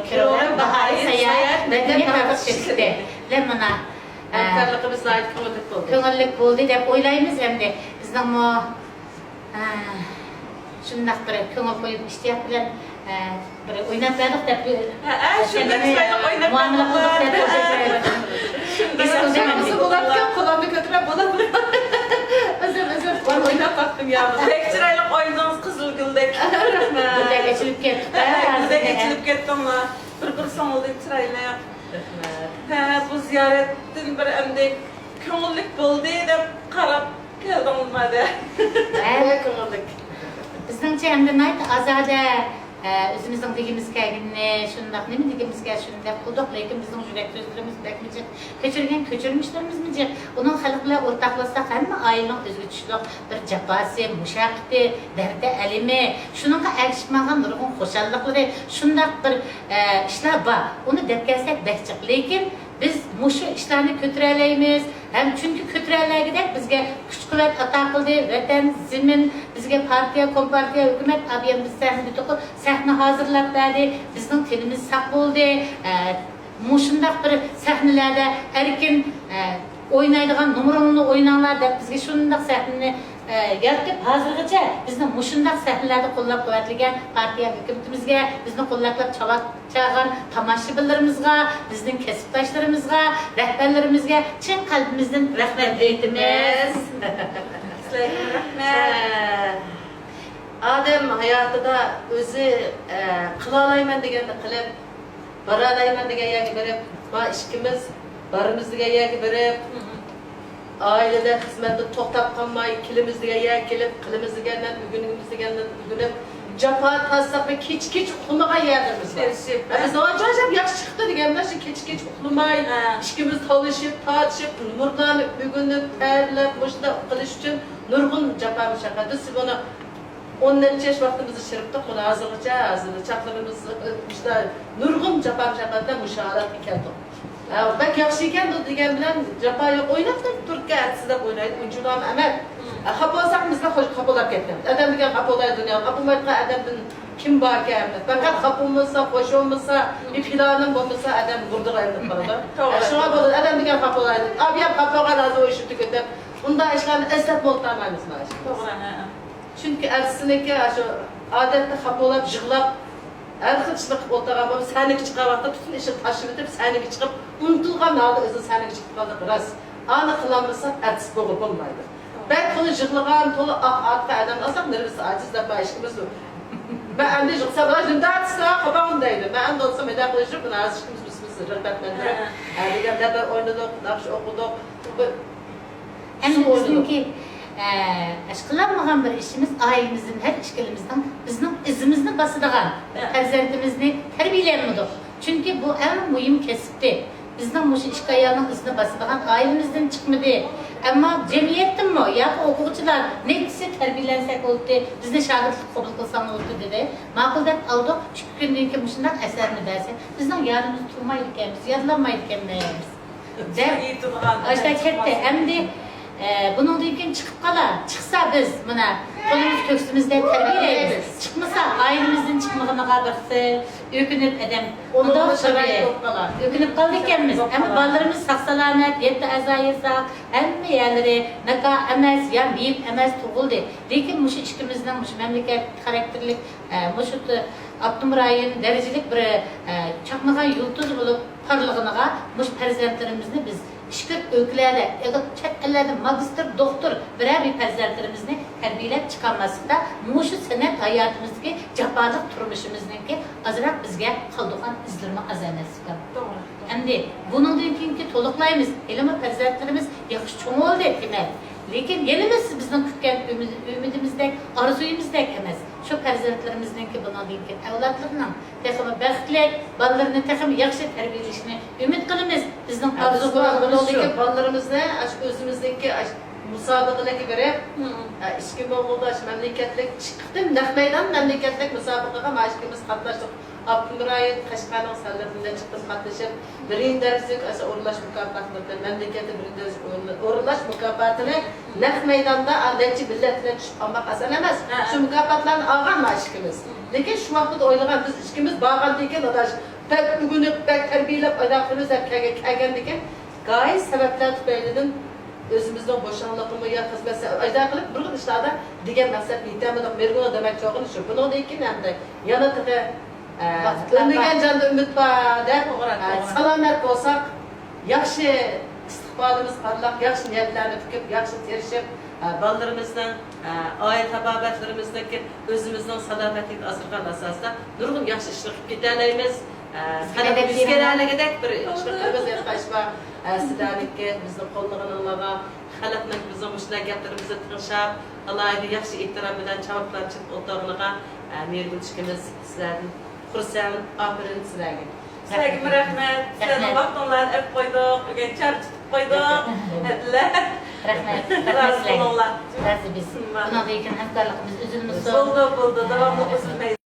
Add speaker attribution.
Speaker 1: kilogram bahari sayar medeniyet tartış çekti. Lemana
Speaker 2: Hamkarlığımız ait köngüllik oldu.
Speaker 1: köngüllik oldu dep oylaymiz hem de bizden o şundak bir köngül koyup iştiyap bilen bir oynap verdik dep
Speaker 2: Şundan sayılık oynap
Speaker 1: muamele kıldık dep
Speaker 2: Şundan bularken kulağımı götüren bulamıyor. Oynap baktım ya. Pek çıraylık oynadığımız Kızılgül'deki.
Speaker 1: Burada geçilip kettik.
Speaker 2: Burada geçilip kettim ama bir son oldu çırayla. Bu ziyaretin bir emde köngüllik buldu da karab geldim olmadı. Köngüllik.
Speaker 1: Bizning endi nayt azade özümüzün digimiz kelgini şundaq nemi digimiz kel şundaq qıldık lekin bizning yürek sözlerimiz bekmeyecek keçirgen keçirmişlerimiz mi onun xalq bilan o'rtaqlasak hamma ailening özgüçlük bir jafası mushaqqati derdi elimi şununğa erişmagan nurgun xoşallıqları şundaq bir işler var onu dep kelsak bekçik lekin biz muşu işlerini kötüreleymiz. Hem çünkü kötüreleygidak bizge kuch quvvat ato qildi, vatan, zimin, bizge partiya, kompartiya, hukumat abiyam biz sahne hazırlab berdi. Bizning tilimiz saq bo'ldi. Mushundaq bir sahnelarda erkin oynaydigan numronni oynanglar deb bizge shundaq sahnani yaratib hozirgacha bizni mushundaq sahnalarda qo'llab-quvvatlagan partiya hukumatimizga, bizni qo'llab chaqirgan tomoshabinlarimizga, bizning kasbdoshlarimizga, rahbarlarimizga chin qalbimizdan rahmat aytamiz.
Speaker 2: Sizlarga rahmat. Adam hayotida o'zi qila olayman deganda qilib, bora olayman degan yerga borib, va ishimiz barimiz degan yerga borib, ailede hizmette to'xtab qolmay, kilimiz degan yerga kelib, qilimiz degandan, bugunimiz degandan bugunib, jafo tasdiq va kech-kech uxlamagan yerimiz bor. Biz ajoyib yaxshi chiqdi deganda shu kech-kech uxlamay, ishimiz tolishib, tortishib, nurlanib, bugunib, tayyorlab, boshda qilish uchun nurg'un jafo mushaqqat. Siz buni 10 yaş vaktimizi şiripti, konu hazırlıca, çaklarımız işte nurgun jafo mushaqqatdan mushaharat ekandik. Bak yaxshi ekan degan bilan jafo yo'q o'ynab turibdi, atsizlab o'ynaydi, o'yinchilar amal. Xafa bo'lsak bizga xafa bo'lib ketamiz. Adam degan xafa bo'ladi dunyo. Xafa bo'lmaydigan odamdan kim bor ekan? Faqat xafa bo'lmasa, xo'sh bo'lmasa, bir planim bo'lmasa adam gurdiraydi qoladi. Shunga bo'ladi, adam degan xafa bo'ladi. Abi ham xafa bo'lgan hozir o'yishibdi ketib. Bunday ishlarni eslab bo'ltirmaymiz mana shu. To'g'ri. Çünkü ersiniki şu adette kapolab, jığlab, erkekçilik o'tirgan bo'lib, saniki chiqqan vaqtda bütün ishni tashib etib, saniki chiqib, unutilgan holda o'zi saniki chiqib qoldi. Ras. Ani qilolmasa artist bo'lib bo'lmaydi. Ben to'la jig'lagan, to'la atqa adam olsam, nervisi aciz deb ishimiz yo'q. Ben endi jig'sa, "Bana şimdi artistlar qabağım" deydi. Ben endi olsam eda qilishib, buni aziz ishimiz biz rag'batlantirib, deganlar o'ynadik, naqsh o'qidik.
Speaker 1: Hem bizimki aşkılanmagan bir işimiz ailemizin her işkilimizden bizim izimizni basıdığan farzandimizni terbiyelemedik. Çünkü bu en mühim kesipti. Bizden bu iş ayağının izini basıdığan ailemizden çıkmadı. Ama cemiyetten mi? Ya okuyucular neyse terbiyelensek oldu, biz de şahitlik kabul kılsan oldu dedi. Makul dep aldık, çünkü gündeki muşundan eserini derse, bizden yarınımız turmayırken, biz yarılanmayırken neyimiz. İşte kette, hem de bunun deyken çıkıp kala, çıksa biz buna kolumuz köksümüzde terbiyeleyimiz. Çıkmasa ailemizden çıkmağına kalırsa, ökünüp edem. Onu da tabii ökünüp kaldıkkenimiz. Ama ballarımız saksalamet, yetti azayırsak, hem yerleri neka emez, ya miyip emez tuğuldu. Lekin muşu işkimizden, muşu memleket karakterlik, muşu Abdumray'ın derecelik bir çakmağa yıldız bulup parlığına, muş perzentlerimizni biz İşkört öykülerle, çet ellerde magister, doktor birer bir perzentlerimizni terbiyelep çıkarmasında muşu senet hayatımızdaki capalık turmuşumuzdaki azırak bizge kaldıgan izlerimi az emesiken. Endi bunun dünkü toluklayımız, elime perzentlerimiz yakış çoğun oldu etkiler. Lekin yenimiz bizden kütken ümidimizdek, arzuyumuzdek emez. Şu perzentlerimizdeki bunun dünkü evlatlarının tekimi bəxtlik, ballarını tekimi yakşı terbiyelişini ümit kılımız. Bizden arzu
Speaker 2: Buradaki ballarımız ne? Özümüzdeki musabakalara göre işki oldu, memleketlik çıktım. Nef meydan memleketlik musabakaga maşkimiz katlaştık. Abdülmürayet Kaşgar'ın sallarında çıktım katlaşıp birinci dersi orulaş mükafatını memleketi birinci orulaş mükafatını nef meydanda aldatçı milletine düşüp almak asal emez. Şu mükafatlarını algan mı aşkımız? Lekin şu vakit oylagan biz işkimiz bağlan deyken adaş pek ügünüp pek terbiyelep aydaklarımız hep kegen deyken gayet sebepler tüpeylinin özümüzden boşanlıqımı ya xizmətsə ajda qılıb bir gün işlarda degan maqsad yetamını merguna demek çoğun şu. Bunu deykin hem de yana tığı ölmegen canda ümit var der. Salamet olsak yaxşı istiqbalimiz parlaq, yaxşı niyetlerini tüküp, yaxşı terişip ballarımızdan, aile tababetlerimizdeki özümüzden salametlik asırgan asasda nurgun yaxşı işlik gidelerimiz. Bizgerlerle gedek bir işliklerimiz yaşaşma sidalikki, bizim kolluğunlarla halaknak bizim müştəgətlərimizi tığışab, Allah'ı yaxşı ihtiram bilen çavaklar çıkıp otağına mergül çıkımız sizlerin kursan, aferin sizlerine.
Speaker 3: Sevgim rahmet, sizlerin vaxtınlar hep koyduk, gençler tutup koyduk, hediler.
Speaker 1: Rahmet.
Speaker 3: Razı olunlar.
Speaker 1: Razı biz. Buna da yakın hemkarlığımız üzülmüş.
Speaker 3: Buldu, devamlı üzülmeyiz.